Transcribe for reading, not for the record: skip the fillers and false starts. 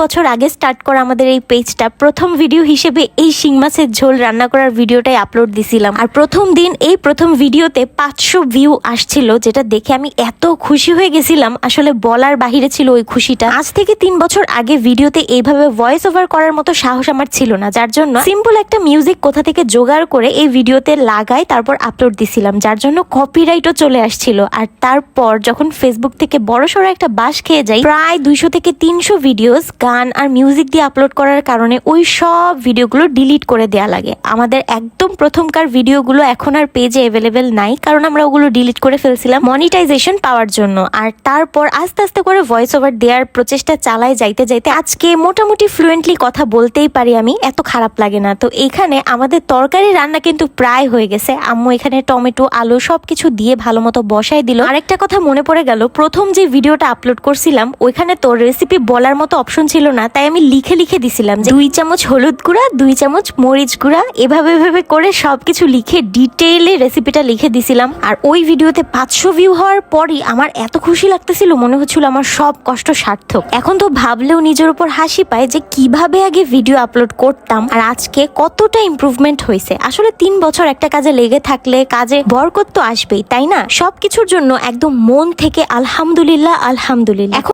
বছর আগে স্টার্ট করা আমাদের এই পেজটা প্রথম ভিডিও হিসেবে এই শিং মাছের ঝোল রান্না করার ভিডিওটাই আপলোড দিছিলাম। আর প্রথম দিন এই প্রথম ভিডিওতে 500 ভিউ আসছিল, যেটা দেখে আমি এত খুশি হয়ে গেছিলাম, আসলে বলার বাহিরে ছিল ওই খুশিটা। আজ থেকে 3 বছর আগে ভিডিওতে এইভাবে ভয়েস ওভার করার মতো সাহস আমার ছিল না, যার জন্য সিম্পল একটা মিউজিক কোথা থেকে জোগাড় করে এই ভিডিওতে লাগাই তারপর আপলোড দিছিলাম, যার জন্য কপিরাইটও চলে আসছিল। আর তারপর যখন ফেসবুক থেকে বড়সড় একটা বাস খেয়ে যাই, প্রায় 200 থেকে 300 ভিডিওস গান আর মিউজিক দিয়ে আপলোড করার কারণে ওই সব ভিডিওগুলো ডিলিট করে দেয়া লাগে। আমাদের একদম প্রথমকার ভিডিওগুলো এখন আর পেজে অ্যাভেলেবেল নাই, কারণ আমরা ওগুলো ডিলিট করে ফেলছিলাম মনিটাইজেশন পাওয়ার জন্য। আর তারপর আস্তে আস্তে করে ভয়েস ওভার দেওয়ার প্রচেষ্টা চালায় যাইতে যাইতে আজকে মোটামুটি ফ্লুয়েন্টলি কথা বলতেই পারি আমি, এত খারাপ লাগে না। তো এখানে আমাদের তরকারি রান্না কিন্তু প্রায় হয়ে গেছে। আম্মু এখানে টমেটো আলু সবকিছু দিয়ে ভালো মতো বসাই দিল। আরেকটা কথা মনে পড়ে গেল, প্রথম যে ভিডিওটা আপলোড করছিলাম ওইখানে তো রেসিপি বলার মতো অপশন ছিল না, তাই আমি লিখে লিখে দিছিলাম যে 2 চামচ হলুদ গুঁড়া, 2 চামচ মরিচ গুঁড়া, এভাবে করে সবকিছু লিখে ডিটেইলে রেসিপিটা লিখে দিছিলাম। আর ওই ভিডিওতে 500 ভিউ হওয়ার পরই আমার এত খুশি লাগতেছিল, মনে হচ্ছিল আমার সব কষ্ট সার্থক। এখন তো ভাবলেও নিজের উপর হাসি পায় যে কিভাবে আগে ভিডিও আপলোড করতাম আর আজকে কতটা ইমপ্রুভমেন্ট হয়েছে। আসলে 3 বছর একটা কাজে লেগে থাকলে কাজে বরকত তো আসবেই, তাই না? সবকিছুর জন্য একদম মন থেকে আলহামদুলিল্লাহ আলহামদুলিল্লাহ।